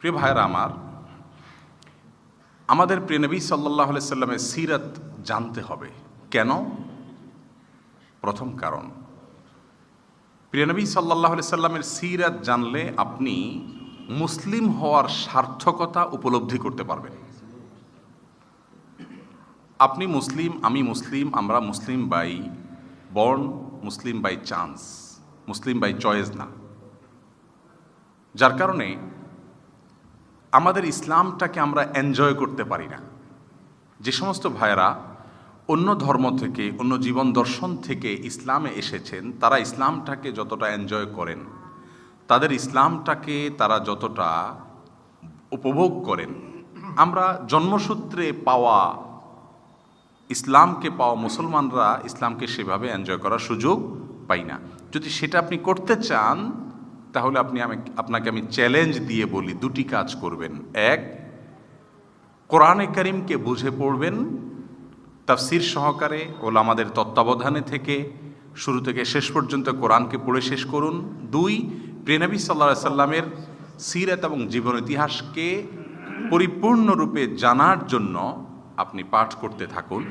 প্রিয় ভাইয়েরা আমার, আমাদের প্রিয় নবী সাল্লাল্লাহু আলাইহি সাল্লামের সিরাত জানতে হবে। কেন? প্রথম কারণ, প্রিয় নবী সাল্লাল্লাহু আলাইহি সাল্লামের সিরাত জানলে আপনি মুসলিম হওয়ার সার্থকতা উপলব্ধি করতে পারবেন। আপনি মুসলিম, আমি মুসলিম, আমরা Muslim by born, Muslim by chance, Muslim by choice না। যার কারণে আমাদের ইসলামটাকে আমরা এনজয় করতে পারি না। যে সমস্ত ভাইয়েরা অন্য ধর্ম থেকে, অন্য জীবন দর্শন থেকে ইসলামে এসেছেন, তারা ইসলামটাকে যতটা এনজয় করেন, তাদের ইসলামটাকে তারা যতটা উপভোগ করেন, আমরা জন্মসূত্রে পাওয়া ইসলামকে পাওয়া মুসলমানরা ইসলামকে সেভাবে এনজয় করার সুযোগ পাই না। যদি সেটা আপনি করতে চান, তাহলে আপনাকে আমি চ্যালেঞ্জ দিয়ে বলি, দুটি কাজ করবেন। এক, কোরআনে কারিমকে বুঝে পড়বেন তাফসীর সহকারে, ওলামাদের তত্ত্বাবধানে থেকে শুরু থেকে শেষ পর্যন্ত কোরআনকে পড়ে শেষ করুন। দুই, প্রিয় নবী সাল্লাল্লাহু আলাইহি সাল্লামের সিরাত এবং জীবন ইতিহাসকে পরিপূর্ণরূপে জানার জন্য আপনি পাঠ করতে থাকুন।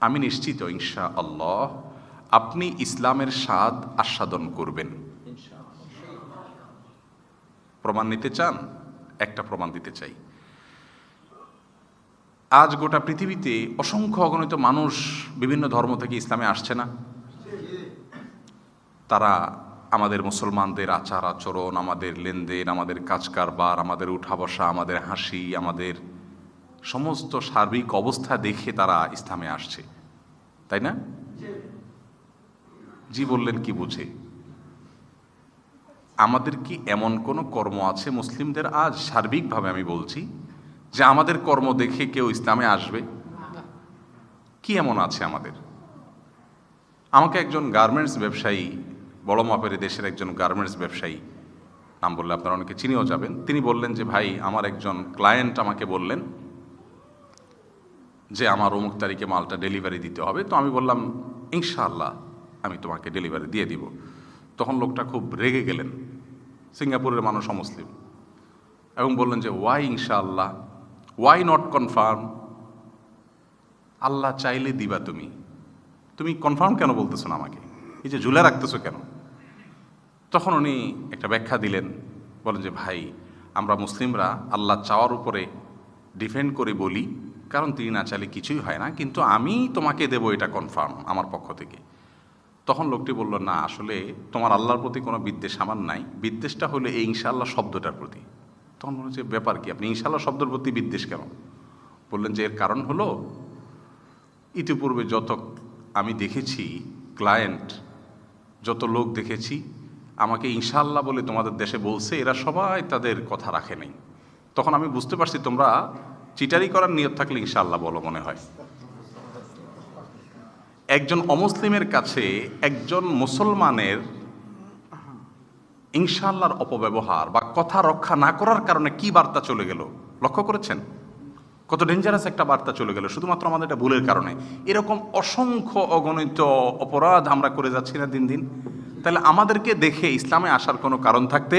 আমি নিশ্চিত ইনশাআল্লাহ আপনি ইসলামের স্বাদ আস্বাদন করবেন। প্রমাণ নিতে চান? একটা প্রমাণ দিতে চাই। আজ গোটা পৃথিবীতে অসংখ্য অগণিত মানুষ বিভিন্ন ধর্ম থেকে ইসলামে আসছে না? তারা আমাদের মুসলমানদের আচার আচরণ, আমাদের লেনদেন, আমাদের কাজ কারবার, আমাদের উঠা বসা, আমাদের হাসি, আমাদের সমস্ত সার্বিক অবস্থা দেখে তারা ইসলামে আসছে, তাই না? জি বললেন কি বুঝে? আমাদের কি এমন কোনো কর্ম আছে মুসলিমদের আজ, সার্বিকভাবে আমি বলছি, যে আমাদের কর্ম দেখে কেউ ইসলামে আসবে? কি এমন আছে আমাদের? আমাকে একজন গার্মেন্টস ব্যবসায়ী, বড় মাপের দেশের একজন গার্মেন্টস ব্যবসায়ী, নাম বললে আপনারা অনেকে চিনেও যাবেন, তিনি বললেন যে ভাই, আমার একজন ক্লায়েন্ট আমাকে বললেন যে আমার অমুক তারিখে মালটা ডেলিভারি দিতে হবে। তো আমি বললাম ইনশাআল্লাহ আমি তোমাকে ডেলিভারি দিয়ে দিব। তখন লোকটা খুব রেগে গেলেন, সিঙ্গাপুরের মানুষ অমুসলিম, এবং বললেন যে ওয়াই ইনশাআল্লাহ, ওয়াই নট কনফার্ম? আল্লাহ চাইলে দিবা, তুমি কনফার্ম কেন বলতেছো না আমাকে? এই যে ঝুলে রাখতেছো কেন? তখন উনি একটা ব্যাখ্যা দিলেন, বলেন যে ভাই, আমরা মুসলিমরা আল্লাহ চাওয়ার উপরে ডিপেন্ড করে বলি, কারণ তিনি না চাইলে কিছুই হয় না, কিন্তু আমি তোমাকে দেবো এটা কনফার্ম আমার পক্ষ থেকে। তখন লোকটি বলল, না আসলে তোমার আল্লাহর প্রতি কোনো বিদ্বেষ আমার নাই, বিদ্বেষটা হলো এই ইনশাআল্লাহ শব্দটার প্রতি। তখন বলল যে ব্যাপার কি, আপনি ইনশাআল্লাহ শব্দের প্রতি বিদ্বেষ কেন? বললেন যে এর কারণ হলো, ইতিপূর্বে যত আমি দেখেছি ক্লায়েন্ট, যত লোক দেখেছি, আমাকে ইনশাআল্লাহ বলে তোমাদের দেশে বলছে, এরা সবাই তাদের কথা রাখে নাই। তখন আমি বুঝতে পারছি তোমরা চিটারি করার নিয়ত থাকলে ইনশাআল্লাহ বলো মনে হয়। একজন অমুসলিমের কাছে একজন মুসলমানের ইনশাআল্লাহর অপব্যবহার বা কথা রক্ষা না করার কারণে কি বার্তা চলে গেল লক্ষ্য করেছেন? কত ডেঞ্জারাস একটা বার্তা চলে গেল শুধুমাত্র আমাদের একটা ভুলের কারণে। এরকম অসংখ্য অগণিত অপরাধ আমরা করে যাচ্ছি না দিন দিন? তাহলে আমাদেরকে দেখে ইসলামে আসার কোনো কারণ থাকতে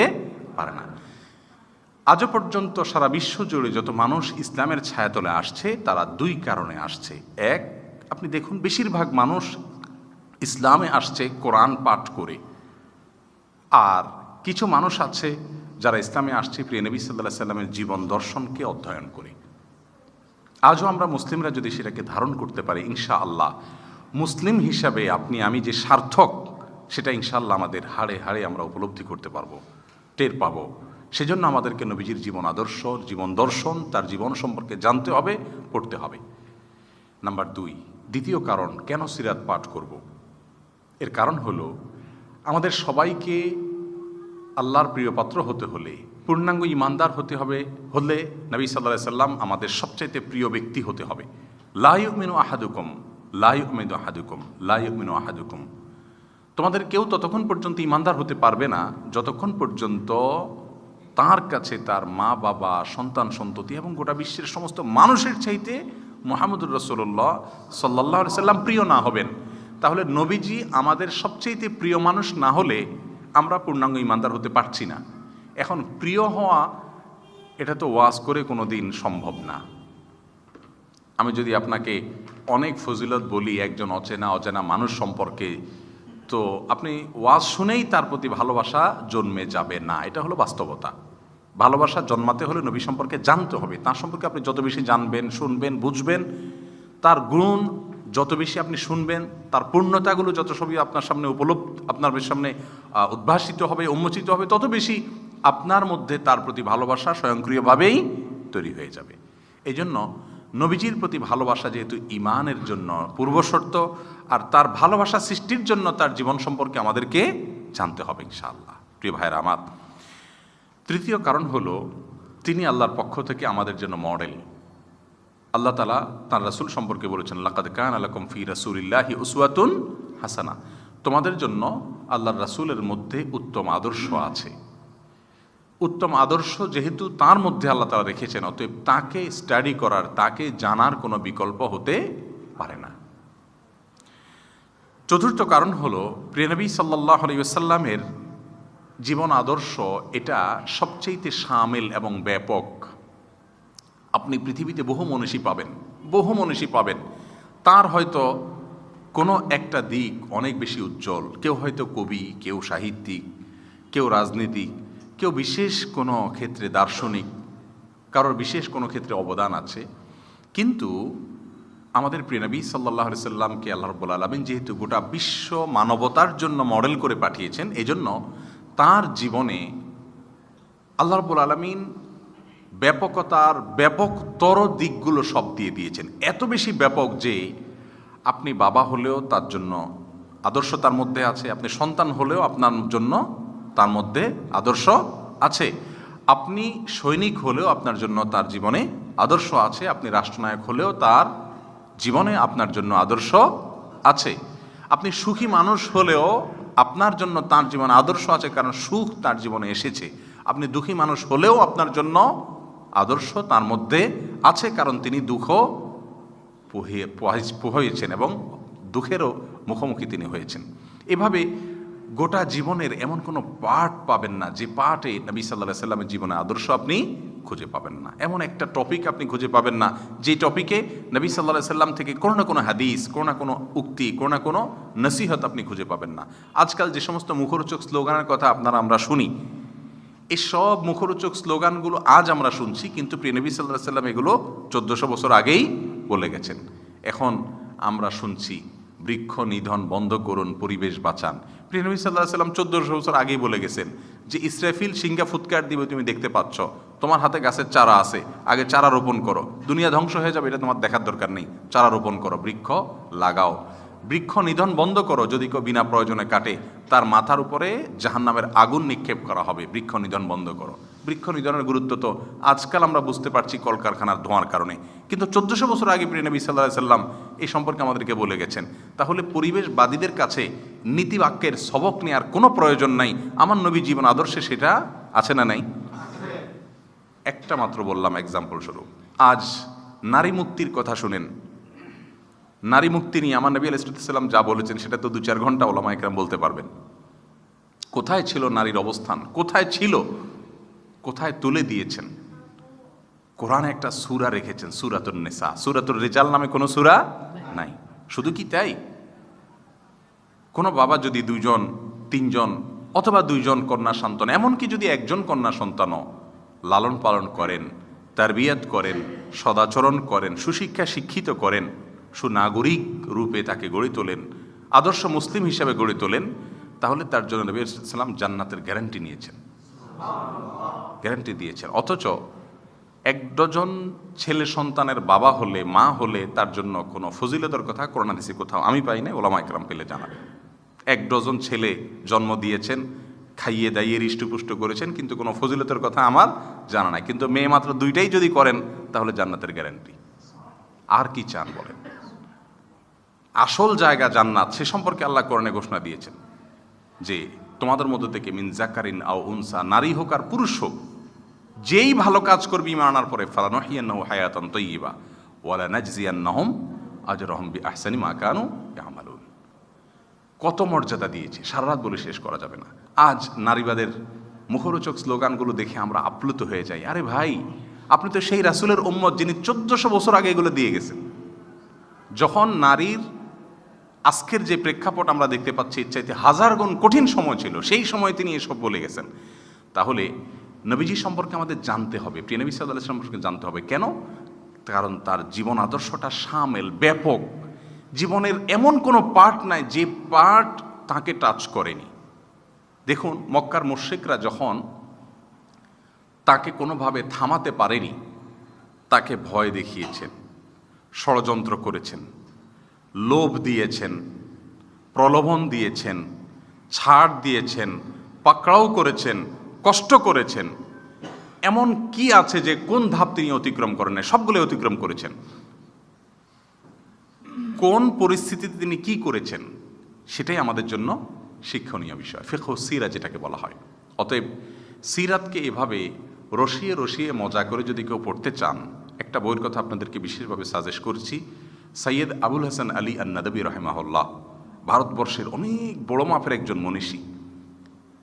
পারে না। আজও পর্যন্ত সারা বিশ্ব জুড়ে যত মানুষ ইসলামের ছায়াতলে আসছে, তারা দুই কারণে আসছে। এক, আপনি দেখুন বেশিরভাগ মানুষ ইসলামে আসছে কোরআন পাঠ করে, আর কিছু মানুষ আছে যারা ইসলামে আসছে প্রিয় নবী সাল্লাল্লাহু আলাইহি সাল্লামের জীবন দর্শনকে অধ্যয়ন করে। আজও আমরা মুসলিমরা যদি সেটাকে ধারণ করতে পারি, ইনশাআল্লাহ মুসলিম হিসাবে আপনি আমি যে সার্থক, সেটা ইনশাআল্লাহ আমাদের হাড়ে হাড়ে আমরা উপলব্ধি করতে পারবো, টের পাবো। সেজন্য আমাদেরকে নবীজির জীবন আদর্শ, জীবন দর্শন, তার জীবন সম্পর্কে জানতে হবে, পড়তে হবে। নাম্বার দুই, দ্বিতীয় কারণ কেন সিরাত পাঠ করব? এর কারণ হলো, আমাদের সবাইকে আল্লাহর প্রিয় পাত্র হতে হলে, পূর্ণাঙ্গ ইমানদার হতে হবে হলে, নবী সাল্লাল্লাহু আলাইহি সাল্লাম আমাদের সবচাইতে প্রিয় ব্যক্তি হতে হবে। লা ইউমিনু আহাদুকুম, লা ইউমিনু আহাদুকুম, লা ইউমিনু আহাদুকুম। তোমাদের কেউ ততক্ষণ পর্যন্ত ইমানদার হতে পারবে না যতক্ষণ পর্যন্ত তার কাছে তার মা বাবা, সন্তান সন্ততি এবং গোটা বিশ্বের সমস্ত মানুষের চাইতে মুহাম্মদুর রাসূলুল্লাহ সাল্লাল্লাহু আলাইহি সাল্লাম প্রিয় না হবেন। তাহলে নবীজি আমাদের সবচাইতে প্রিয় মানুষ না হলে আমরা পূর্ণাঙ্গ ইমানদার হতে পারছি না। এখন প্রিয় হওয়া এটা তো ওয়াজ করে কোনো দিন সম্ভব না। আমি যদি আপনাকে অনেক ফজিলত বলি একজন অচেনা মানুষ সম্পর্কে, তো আপনি ওয়াজ শুনেই তার প্রতি ভালোবাসা জন্মে যাবে না, এটা হলো বাস্তবতা। ভালোবাসা জন্মাতে হলে নবী সম্পর্কে জানতে হবে। তার সম্পর্কে আপনি যত বেশি জানবেন, শুনবেন, বুঝবেন, তার গুণ যত বেশি আপনি শুনবেন, তার পূর্ণতাগুলো যত সবই আপনার সামনে আপনার সামনে উদ্ভাসিত হবে, উন্মোচিত হবে, তত বেশি আপনার মধ্যে তার প্রতি ভালোবাসা স্বয়ংক্রিয়ভাবেই তৈরি হয়ে যাবে। এই জন্য নবীজির প্রতি ভালোবাসা যেহেতু ঈমানের জন্য পূর্বশর্ত, আর তার ভালোবাসা সৃষ্টির জন্য তার জীবন সম্পর্কে আমাদেরকে জানতে হবে ইনশাআল্লাহ। প্রিয় ভাইয়েরা আমার, তৃতীয় কারণ হলো তিনি আল্লাহর পক্ষ থেকে আমাদের জন্য মডেল। আল্লাহ তাআলা তাঁর রাসূল সম্পর্কে বলেছেন, লাকাদ কানা লাকুম ফি রাসূলিল্লাহি উসওয়াতুন হাসানাহ, তোমাদের জন্য আল্লাহর রাসূলের মধ্যে উত্তম আদর্শ আছে। উত্তম আদর্শ যেহেতু তার মধ্যে আল্লাহ তাআলা রেখেছেন, অতএব তাকে স্টাডি করার, তাকে জানার কোনো বিকল্প হতে পারে না। চতুর্থ কারণ হলো প্রিয় নবী সাল্লাল্লাহু আলাইহি ওয়াসাল্লামের জীবন আদর্শ এটা সবচেয়ে শামিল এবং ব্যাপক। আপনি পৃথিবীতে বহু মনীষী পাবেন, তার হয়তো কোনো একটা দিক অনেক বেশি উজ্জ্বল। কেউ হয়তো কবি, কেউ সাহিত্যিক, কেউ রাজনীতিক, কেউ বিশেষ কোনো ক্ষেত্রে দার্শনিক, কারোর বিশেষ কোনো ক্ষেত্রে অবদান আছে। কিন্তু আমাদের প্রিয় নবী সাল্লাল্লাহু আলাইহি সাল্লামকে আল্লাহ রাব্বুল আলামিন যেহেতু গোটা বিশ্ব মানবতার জন্য মডেল করে পাঠিয়েছেন, এজন্য তার জীবনে আল্লাহ রাব্বুল আলামিন ব্যাপকতার ব্যাপকতর দিকগুলো সব দিয়ে দিয়েছেন। এত বেশি ব্যাপক যে আপনি বাবা হলেও তার জন্য আদর্শ তার মধ্যে আছে, আপনি সন্তান হলেও আপনার জন্য তার মধ্যে আদর্শ আছে, আপনি সৈনিক হলেও আপনার জন্য তার জীবনে আদর্শ আছে, আপনি রাষ্ট্রনায়ক হলেও তার জীবনে আপনার জন্য আদর্শ আছে, আপনি সুখী মানুষ হলেও আপনার জন্য তার জীবনে আদর্শ আছে, কারণ সুখ তার জীবনে এসেছে। আপনি দুঃখী মানুষ হলেও আপনার জন্য আদর্শ তার মধ্যে আছে, কারণ তিনি দুঃখ পোহাইছেন এবং দুঃখেরও মুখোমুখি তিনি হয়েছেন। এভাবে গোটা জীবনের এমন কোনো পার্ট পাবেন না যে পার্টে নবী সাল্লাল্লাহু আলাইহি সাল্লামের জীবনে আদর্শ আপনি খুঁজে পাবেন না। এমন একটা টপিক আপনি খুঁজে পাবেন না যে টপিকে নবী সাল্লাল্লাহু আলাইহি সাল্লাম থেকে কোনো না কোনো হাদিস, কোনো না কোনো উক্তি, কোনো না কোনো নসিহত আপনি খুঁজে পাবেন না। আজকাল যে সমস্ত মুখরোচক স্লোগানের কথা আমরা শুনি, এই সব মুখরোচক স্লোগানগুলো আজ আমরা শুনছি, কিন্তু প্রিয় নবী সাল্লাল্লাহু আলাইহি সাল্লাম এগুলো 1400 বছর আগেই বলে গেছেন। এখন আমরা শুনছি বৃক্ষ নিধন বন্ধ করুন, পরিবেশ বাঁচান। প্রিয় নবী সাল্লাল্লাহু আলাইহি সাল্লাম 1400 বছর আগেই বলে গেছেন যে ইসরাফিল সিংহা ফুৎকার দিবে, তুমি দেখতে পাচ্ছ, তোমার হাতে গাছের চারা আছে, আগে চারা রোপণ করো, দুনিয়া ধ্বংস হয়ে যাবে এটা তোমার দেখার দরকার নেই, চারা রোপণ করো, বৃক্ষ লাগাও, বৃক্ষ নিধন বন্ধ করো, যদি কেউ বিনা প্রয়োজনে কাটে তার মাথার উপরে জাহান্নামের আগুন নিক্ষেপ করা হবে, বৃক্ষ নিধন বন্ধ করো। বৃক্ষ নিধনের গুরুত্ব তো আজকাল আমরা বুঝতে পারছি কলকারখানার ধোঁয়ার কারণে, কিন্তু 1400 বছর আগে প্রিয় নবী সাল্লাল্লাহু আলাইহি সাল্লাম এই সম্পর্কে আমাদেরকে বলে গেছেন। তাহলে পরিবেশবাদীদের কাছে নীতিবাক্যের সবক নেওয়ার কোনো প্রয়োজন নাই, আমার নবী জীবন আদর্শে সেটা আছে না নাই? একটা মাত্র বললাম এক্সাম্পল স্বরূপ। আজ নারী মুক্তির কথা শুনেন, নারী মুক্তি নিয়ে আমার নবী আলাইহিস সালাম যা বলেছেন সেটা তো 2-4 ঘন্টা ওলামায়ে কেরাম বলতে পারবেন। কোথায় ছিল নারীর অবস্থান, কোথায় ছিল, কোথায় তুলে দিয়েছেন? কোরআনে একটা সূরা রেখেছেন, সূরাতুন নিসা। সূরাতুর রিজাল নামে কোনো সূরা নাই। শুধু কি তাই? কোনো বাবা যদি 2জন 3জন অথবা 2জন কন্যা সন্তান, এমনকি যদি একজন কন্যা সন্তানও লালন পালন করেন, তারবিয়াত করেন, সদাচরণ করেন, সুশিক্ষা শিক্ষিত করেন, সুনাগরিক রূপে তাকে গড়ে তোলেন, আদর্শ মুসলিম হিসাবে গড়ে তোলেন, তাহলে তার জন্য নবী সাল্লাল্লাহু আলাইহি ওয়াসাল্লাম জান্নাতের গ্যারান্টি নিয়েছেন, গ্যারান্টি দিয়েছেন। অথচ 1 ডজন ছেলে সন্তানের বাবা হলে, মা হলে তার জন্য কোনো ফজিলতের কথা কোরআন হাদিসে কোথাও আমি পাই না, ওলামায়ে কেরাম পেলে জানাবেন। 1 ডজন ছেলে জন্ম দিয়েছেন, খাইয়ে দাইয়ে হৃষ্টপুষ্ট করেছেন, কিন্তু কোনো ফজিলতের কথা আমার জানা নাই। কিন্তু মেয়ে মাত্র 2টাই যদি করেন তাহলে জান্নাতের গ্যারান্টি। আর কি চান বলেন? আসল জায়গা জান্নাত, সে সম্পর্কে আল্লাহ কোরআনে ঘোষণা দিয়েছেন যে তোমাদের মধ্য থেকে মিন যাকারিন আও উনসা, নারী হোক আর পুরুষ হোক, যেই ভালো কাজ করবে ঈমান আনার পরে, ফালানুহিয়ান্নাহু হায়াতান তাইয়্যিবা ওয়া লানাজজিয়ান্নাহুম আজরাহুম বিআহসানি মা কানু ইয়ামালুন। কত মর্যাদা দিয়েছে, সারা রাত বলে শেষ করা যাবে না। আজ নারীবাদের মুখরোচক স্লোগানগুলো দেখে আমরা আপ্লুত হয়ে যাই। আরে ভাই, আপনি তো সেই রাসূলের উম্মত যিনি 1400 বছর আগে এগুলো দিয়ে গেছেন। যখন নারীর আজকের যে প্রেক্ষাপট আমরা দেখতে পাচ্ছি, এর চাইতে হাজার গুণ কঠিন সময় ছিল, সেই সময় তিনি এসব বলে গেছেন। তাহলে নবীজি সম্পর্কে আমাদের জানতে হবে, প্রিয় নবী সাল্লাল্লাহু আলাইহি ওয়াসাল্লাম সম্পর্কে জানতে হবে। কেন? কারণ তার জীবন আদর্শটা শামেল, ব্যাপক। জীবনের এমন কোনো পার্ট নাই যে পার্ট তাকে টাচ করেনি। দেখুন, মক্কার মুশরিকরা যখন তাকে কোনোভাবে থামাতে পারেনি, তাকে ভয় দেখিয়েছেন, ষড়যন্ত্র করেছেন, লোভ দিয়েছেন, প্রলোভন দিয়েছেন, ছাড় দিয়েছেন, পাকড়াও করেছেন, কষ্ট করেছেন। এমন কি আছে যে কোন ধাপ তিনি অতিক্রম করেন না? সবগুলো অতিক্রম করেছেন। কোন পরিস্থিতিতে তিনি কি করেছেন সেটাই আমাদের জন্য শিক্ষণীয় বিষয়, ফিকহ সিরাত যেটাকে বলা হয়। অতএব সিরাতকে এভাবে রসিয়ে রসিয়ে মজা করে যদি কেউ পড়তে চান, একটা বইয়ের কথা আপনাদেরকে বিশেষভাবে সাজেস্ট করছি। সৈয়দ আবুল হাসান আলী আন-নাদবী রাহিমাহুল্লাহ ভারতবর্ষের অনেক বড় মাপের একজন মনীষী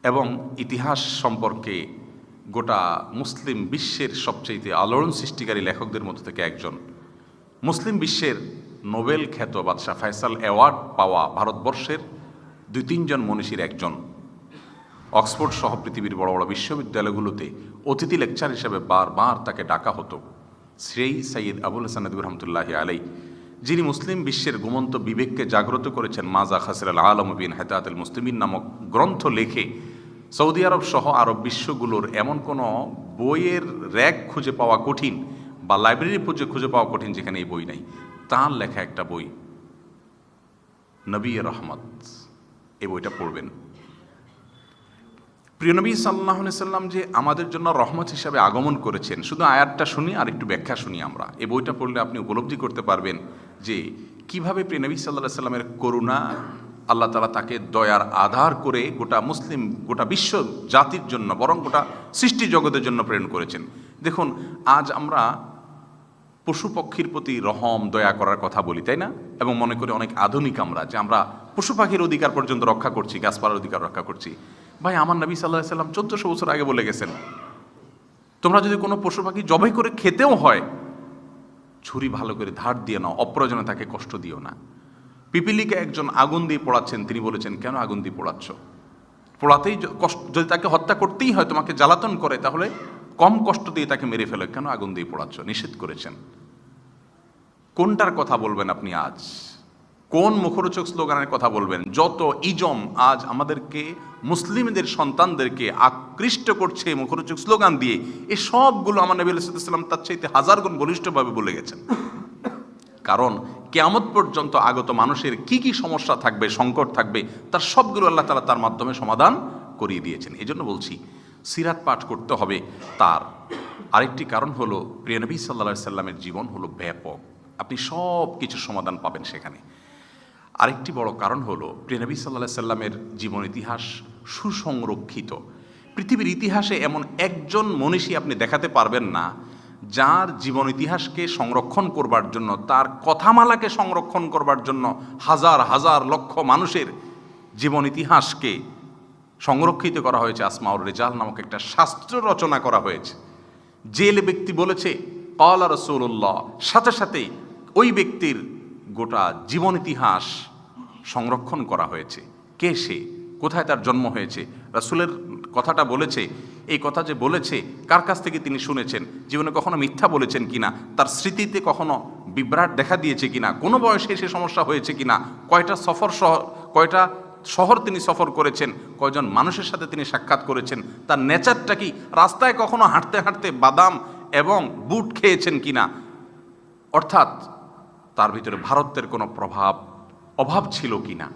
এবং ইতিহাস সম্পর্কে গোটা মুসলিম বিশ্বের সবচেয়ে আলোড়ন সৃষ্টিকারী লেখকদের মধ্যে থেকে একজন। মুসলিম বিশ্বের নোবেল খ্যাত বাদশাহ ফয়সাল অ্যাওয়ার্ড পাওয়া ভারতবর্ষের 2-3 জন মনীষীর একজন। অক্সফোর্ড সহ পৃথিবীর বড় বড় বিশ্ববিদ্যালয়গুলোতে অতিথি লেকচার হিসেবে বারবার তাকে ডাকা হতো। সেই সৈয়দ আবুল হাসান নাদবী রহমতুল্লাহি আলাইহি, যিনি মুসলিম বিশ্বের ঘুমন্ত বিবেককে জাগ্রত করেছেন, মাজা খাসির আল আলম বিন হেদায়াতুল মুসলিমিন নামক গ্রন্থ লেখে সৌদি আরব সহ আরব বিশ্বগুলোর এমন কোনো বইয়ের র্যাক খুঁজে পাওয়া কঠিন বা লাইব্রেরি খুঁজে পাওয়া কঠিন যেখানে এই বই নাই। তাঁর লেখা একটা বই নবী রহমত, এই বইটা পড়বেন। প্রিয় নবী সাল্লাল্লাহু আলাইহি সাল্লাম যে আমাদের জন্য রহমত হিসাবে আগমন করেছেন, শুধু আয়াতটা শুনি আর একটু ব্যাখ্যা শুনি আমরা। এই বইটা পড়লে আপনি উপলব্ধি করতে পারবেন যে কিভাবে প্রিয় নবী সাল্লাল্লাহু আলাইহি সাল্লামের করুণা আল্লাহ তাআলা তাকে দয়ার আধার করে গোটা বিশ্ব জাতির জন্য, বরং গোটা সৃষ্টি জগতের জন্য প্রেরণ করেছেন। দেখুন, আজ আমরা পশু পক্ষীর প্রতি রহম দয়া করার কথা বলি, তাই না? এবং মনে করি অনেক আধুনিক আমরা, যে আমরা পশু পাখির অধিকার পর্যন্ত রক্ষা করছি, গাছপালার অধিকার রক্ষা করছি। ভাই, আমার নবী সাল্লাল্লাহু আলাইহি সাল্লাম 1400 বছর আগে বলে গেছেন, তোমরা যদি কোনো পশু পাখি জবাই করে খেতেও হয়, ছুরি ভালো করে ধার দিয়ে নাও, অপ্রয়োজনে তাকে কষ্ট দিও না। পিপিলিকে একজন আগুন দিয়ে পোড়াচ্ছেন, তিনি বলেছেন, কেন আগুন দিয়ে পোড়াচ্ছ? পোড়াতেই কষ্ট, যদি তাকে হত্যা করতেই হয়, তোমাকে জ্বালাতন করে, তাহলে কম কষ্ট দিয়ে তাকে মেরে ফেলো, কেন আগুন দিয়ে পোড়াচ্ছ? নিষেধ করেছেন। কোনটার কথা বলবেন আপনি আজ? কোন মুখরোচক স্লোগানের কথা বলবেন? যত ইজম আজ আমাদেরকে, মুসলিমদের সন্তানদেরকে আকৃষ্ট করছে মুখরোচক স্লোগান দিয়ে, এই সবগুলো আমার নবী সাল্লাল্লাহু আলাইহি ওয়াসাল্লাম তার চাইতে হাজার গুণ বলিষ্ঠভাবে বলে গেছেন। কারণ কিয়ামত পর্যন্ত আগত মানুষের কি কি সমস্যা থাকবে, সংকট থাকবে, তার সবগুলো আল্লাহ তাআলা তার মাধ্যমে সমাধান করিয়ে দিয়েছেন। এই জন্য বলছি, সিরাত পাঠ করতে হবে। তার আরেকটি কারণ হলো, প্রিয় নবী সাল্লাল্লাহু আলাইহি সাল্লামের জীবন হলো ব্যাপক, আপনি সব কিছুর সমাধান পাবেন সেখানে। আরেকটি বড় কারণ হলো, প্রিয় নবী সাল্লাল্লাহু আলাইহি সাল্লামের জীবন ইতিহাস সুসংরক্ষিত। পৃথিবীর ইতিহাসে এমন একজন মনীষী আপনি দেখাতে পারবেন না যার জীবন ইতিহাসকে সংরক্ষণ করবার জন্য, তার কথামালাকে সংরক্ষণ করবার জন্য হাজার হাজার লক্ষ মানুষের জীবন ইতিহাসকে সংরক্ষিত করা হয়েছে। আসমাউর রিজাল নামক একটা শাস্ত্র রচনা করা হয়েছে। যে ব্যক্তি বলেছে ক্বালা রাসূলুল্লাহ, সাথে সাথেই ওই ব্যক্তির গোটা জীবন ইতিহাস সংরক্ষণ করা হয়েছে। কে সে? কোথায় তার জন্ম হয়েছে? রাসূলের কথাটা বলেছে, এই কথা যে বলেছে কার কাছ থেকে তিনি শুনেছেন, জীবনে কখনো মিথ্যা বলেছেন কিনা, তার স্মৃতিতে কখনো বিভ্রাট দেখা দিয়েছে কিনা, কোনো বয়সে এসে সমস্যা হয়েছে কিনা, কয়টা শহর তিনি সফর করেছেন, কয়জন মানুষের সাথে তিনি সাক্ষাৎ করেছেন, তার নেচারটা কি, রাস্তায় কখনো হাঁটতে হাঁটতে বাদাম এবং বুট খেয়েছেন কিনা, অর্থাৎ তার ভিতরে ভারতের কোনো অভাব ছিল কিনা।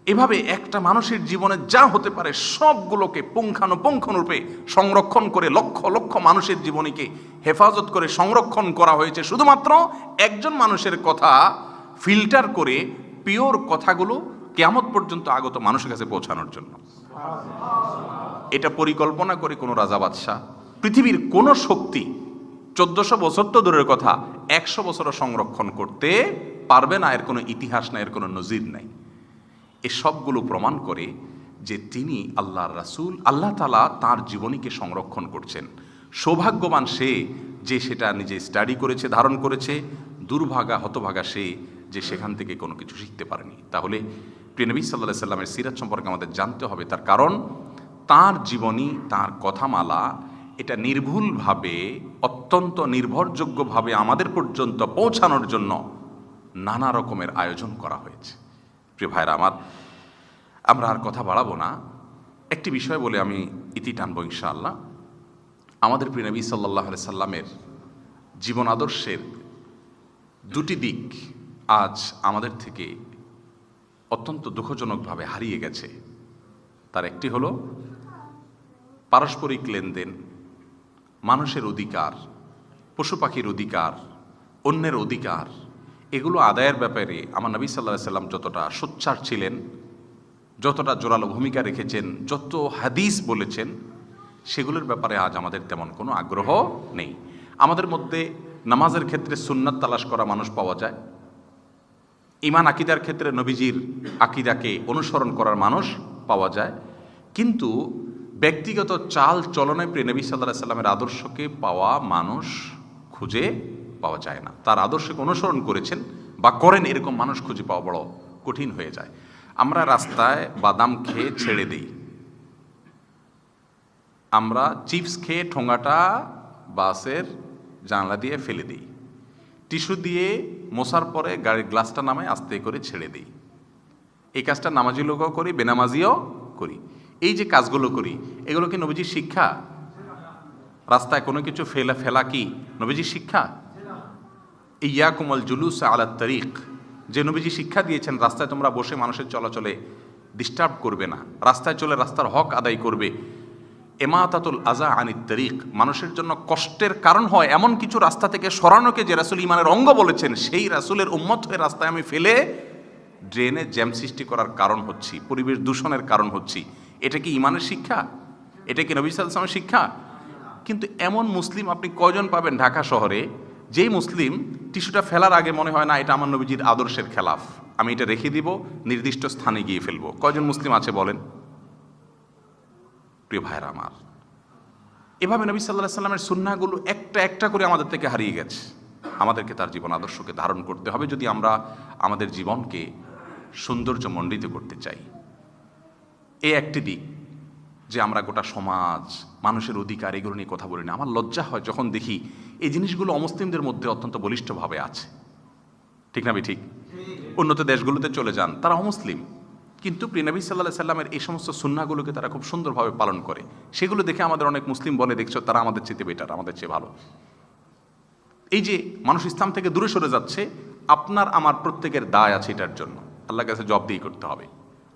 এভাবে একটা মানুষের জীবনে যা হতে পারে সবগুলোকে পুঙ্খানুপুঙ্খরূপে সংরক্ষণ করে লক্ষ লক্ষ মানুষের জীবনীকে হেফাজত করে সংরক্ষণ করা হয়েছে, শুধুমাত্র একজন মানুষের কথা ফিল্টার করে পিওর কথাগুলো কিয়ামত পর্যন্ত আগত মানুষের কাছে পৌঁছানোর জন্য। এটা পরিকল্পনা করে কোনো রাজা বাদশাহ, পৃথিবীর কোনো শক্তি 1400 বছর তো দূরের কথা, 100 বছরও সংরক্ষণ করতে পারবে না। এর কোনো ইতিহাস নাই, এর কোনো নজির নাই। এ সবগুলো প্রমাণ করে যে তিনি আল্লাহর রাসূল, আল্লাহ তাআলা তার জীবনীকে সংরক্ষণ করছেন। সৌভাগ্যবান সে যে সেটা নিজে স্টাডি করেছে, ধারণ করেছে। দুর্ভাগা হতভাগা সে যে সেখান থেকে কোনো কিছু শিখতে পারেনি। তাহলে প্রিয় নবী সাল্লাল্লাহু আলাইহি সাল্লামের সিরাত সম্পর্কে আমাদের জানতে হবে, তার কারণ তার জীবনী, তার কথামালা এটা নির্ভুলভাবে, অত্যন্ত নির্ভরযোগ্যভাবে আমাদের পর্যন্ত পৌঁছানোর জন্য নানা রকমের আয়োজন করা হয়েছে। প্রিয় ভাইরা আমার, আমরা আর কথা বাড়াবো না, একটি বিষয় বলে আমি ইতি টানবো ইনশাআল্লাহ। আমাদের প্রিয় নবী সাল্লাল্লাহু আলাইহি সাল্লামের জীবন আদর্শের দুটি দিক আজ আমাদের থেকে অত্যন্ত দুঃখজনকভাবে হারিয়ে গেছে। তার একটি হলো পারস্পরিক লেনদেন, মানুষের অধিকার, পশু পাখির অধিকার, অন্যের অধিকার, এগুলো আদায়ের ব্যাপারে আমার নবী সাল্লাল্লাহু আলাইহি সাল্লাম যতটা সোচ্চার ছিলেন, যতটা জোরালো ভূমিকা রেখেছেন, যত হাদিস বলেছেন, সেগুলোর ব্যাপারে আজ আমাদের তেমন কোনো আগ্রহ নেই। আমাদের মধ্যে নামাজের ক্ষেত্রে সুন্নাত তালাশ করা মানুষ পাওয়া যায়, ঈমান আকীদার ক্ষেত্রে নবীজির আকীদাকে অনুসরণ করার মানুষ পাওয়া যায়, কিন্তু ব্যক্তিগত চাল চলনে প্রিয় নবী সাল্লাল্লাহু আলাইহি সাল্লামের আদর্শকে পাওয়া মানুষ খুঁজে পাওয়া যায় না। তার আদর্শকে অনুসরণ করেছেন বা করেন এরকম মানুষ খুঁজে পাওয়া বড় কঠিন হয়ে যায়। আমরা রাস্তায় বাদাম খেয়ে ছেড়ে দিই, আমরা চিপস খেয়ে ঠোঙাটা বাসের জানলা দিয়ে ফেলে দিই, টিস্যু দিয়ে মশার পরে গাড়ির গ্লাসটা নামায় আস্তে করে ছেড়ে দিই। এই কাজটা নামাজি লোকও করি, বেনামাজিও করি। এই যে কাজগুলো করি, এগুলো কি নবীজির শিক্ষা? রাস্তায় কোনো কিছু ফেলা কি নবীজির শিক্ষা? ইয়াকুমুল জুলুস আলা তারিক, যে নবীজি শিক্ষা দিয়েছেন রাস্তায় তোমরা বসে মানুষের চলাচলে ডিস্টার্ব করবে না, রাস্তায় চলে রাস্তার হক আদায় করবে। এমাতাতুল আযা আনিত তারিক, মানুষের জন্য কষ্টের কারণ হয় এমন কিছু রাস্তা থেকে সরানোকে যে রাসূল ঈমানের অঙ্গ বলেছেন, সেই রাসূলের উম্মত হয়ে রাস্তায় আমি ফেলে ড্রেনে জ্যাম সৃষ্টি করার কারণ হচ্ছি, পরিবেশ দূষণের কারণ হচ্ছি। এটা কি ঈমানের শিক্ষা? এটা কি নবী সাল্লাল্লাহু আলাইহি ওয়াসাল্লামের শিক্ষা? কিন্তু এমন মুসলিম আপনি কয়জন পাবেন ঢাকা শহরে, যেই মুসলিম টিস্যুটা ফেলার আগে মনে হয় না এটা আমার নবীজির আদর্শের খেলাফ, আমি এটা রেখে দিব, নির্দিষ্ট স্থানে গিয়ে ফেলবো? কয়জন মুসলিম আছে বলেন? প্রিয় ভাইরা আমার, এভাবে নবী সাল্লাল্লাহু আলাইহি সাল্লামের সুন্নাহগুলো একটা একটা করে আমাদের থেকে হারিয়ে গেছে। আমাদেরকে তার জীবন আদর্শকে ধারণ করতে হবে যদি আমরা আমাদের জীবনকে সৌন্দর্যমণ্ডিত করতে চাই। এই একটি দিক যে আমরা গোটা সমাজ, মানুষের অধিকার, এগুলো নিয়ে কথা বলি না। আমার লজ্জা হয় যখন দেখি এই জিনিসগুলো অমুসলিমদের মধ্যে অত্যন্ত বলিষ্ঠভাবে আছে। ঠিক না? ঠিক। উন্নত দেশগুলোতে চলে যান, তারা অমুসলিম, কিন্তু প্রিয় নবী সাল্লাল্লাহু আলাইহি সাল্লামের এই সমস্ত সুন্নাহগুলোকে তারা খুব সুন্দরভাবে পালন করে। সেগুলো দেখে আমাদের অনেক মুসলিম বলে, দেখছো তারা আমাদের চেয়ে বেটার, আমাদের চেয়ে ভালো। এই যে মানুষ ইসলাম থেকে দূরে সরে যাচ্ছে, আপনার আমার প্রত্যেকের দায় আছে এটার জন্য, আল্লাহর কাছে জবাবদিহি করতে হবে।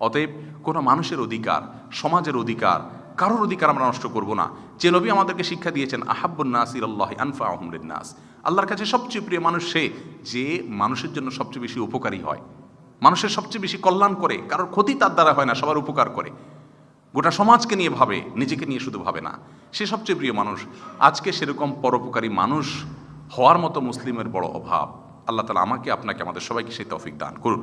অতএব কোনো মানুষের অধিকার, সমাজের অধিকার, কারোর অধিকার আমরা নষ্ট করব না। যে নবী আমাদেরকে শিক্ষা দিয়েছেন আহাব্বুন নাস ইলাল্লাহি আনফাউহুম লিন-নাস, আল্লাহর কাছে সবচেয়ে প্রিয় মানুষ সে যে মানুষের জন্য সবচেয়ে বেশি উপকারী হয়, মানুষের সবচেয়ে বেশি কল্যাণ করে, কারোর ক্ষতি তার দ্বারা হয় না, সবার উপকার করে, গোটা সমাজকে নিয়ে ভাবে, নিজেকে নিয়ে শুধু ভাবে না, সে সবচেয়ে প্রিয় মানুষ। আজকে সেরকম পরোপকারী মানুষ হওয়ার মতো মুসলিমের বড় অভাব। আল্লাহ তাআলা আমাকে, আপনাকে, আমাদের সবাইকে সেই তৌফিক দান করুন।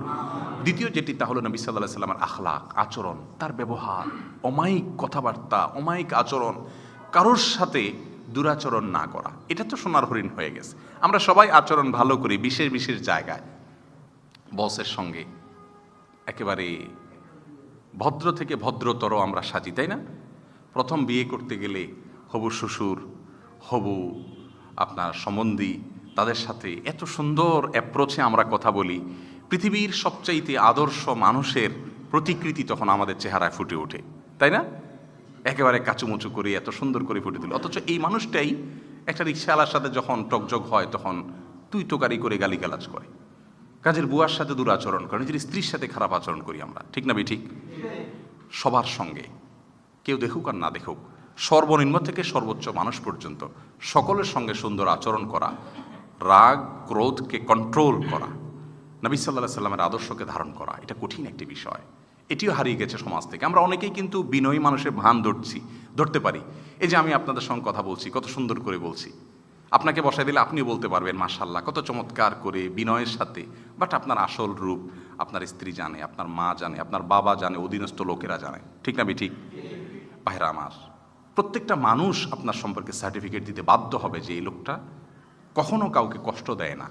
দ্বিতীয় যেটি, তা হলো নবী সাল্লাল্লাহু আলাইহি সাল্লামের আখলাক, আচরণ, তার ব্যবহার, অমায়িক কথাবার্তা, অমায়িক আচরণ, কারোর সাথে দুরাচরণ না করা। এটা তো সোনার হরিণ হয়ে গেছে। আমরা সবাই আচরণ ভালো করি বিশেষ বিশেষ জায়গায়, বসের সঙ্গে একেবারে ভদ্র থেকে ভদ্রতর আমরা সাজি, তাই না? প্রথম বিয়ে করতে গেলে হবু শ্বশুর, হবু আপনার সম্বন্ধী, তাদের সাথে এত সুন্দর অ্যাপ্রোচে আমরা কথা বলি। পৃথিবীর সবচাইতে আদর্শ মানুষের প্রতিকৃতি তখন আমাদের চেহারায় ফুটে ওঠে, তাই না? একেবারে কাচুমুচু করে এত সুন্দর করে ফুটে তুলি। অথচ এই মানুষটাই একটা রিক্সাওয়ালার সাথে যখন টকজগ হয় তখন তুই তোকারি করে গালিগালাজ করে, কাজের বুয়ার সাথে দুরাচরণ করে, নিজের স্ত্রীর সাথে খারাপ আচরণ করি আমরা। ঠিক না? ঠিক। সবার সঙ্গে, কেউ দেখুক আর না দেখুক, সর্বনিম্ন থেকে সর্বোচ্চ মানুষ পর্যন্ত সকলের সঙ্গে সুন্দর আচরণ করা, রাগ ক্রোধকে কন্ট্রোল করা, নবী সাল্লাল্লাহু আলাইহি সাল্লামের আদর্শকে ধারণ করা, এটা কঠিন একটি বিষয়। এটিও হারিয়ে গেছে সমাজ থেকে। আমরা অনেকেই কিন্তু বিনয়ী মানুষের ভান ধরতে পারি। এই যে আমি আপনাদের সঙ্গে কথা বলছি, কত সুন্দর করে বলছি, আপনাকে বসাই দিলে আপনিও বলতে পারবেন মাশাআল্লাহ কত চমৎকার করে বিনয়ের সাথে, বাট আপনার আসল রূপ আপনার স্ত্রী জানে, আপনার মা জানে, আপনার বাবা জানে, অধীনস্থ লোকেরা জানে। ঠিক না ঠিক? ভাইরা আমার, প্রত্যেকটা মানুষ আপনার সম্পর্কে সার্টিফিকেট দিতে বাধ্য হবে যে এই লোকটা কখনো কাউকে কষ্ট দেয় না।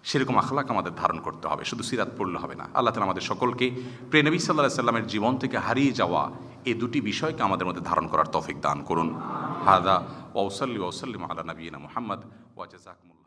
সেরকম আখলাক আমাদের ধারণ করতে হবে, শুধু সিরাত পড়লে হবে না। আল্লাহ তাআলা আমাদের সকলকে প্রিয় নবী সাল্লাল্লাহু আলাইহি সাল্লামের জীবন থেকে হারিয়ে যাওয়া এই দুটি বিষয়কে আমাদের মধ্যে ধারণ করার তৌফিক দান করুন। হাদা ওয়া সাল্লি ওয়া সাল্লিম আলা নবিয়িনা মুহাম্মদ ওয়া জাযাকুমুল্লাহ।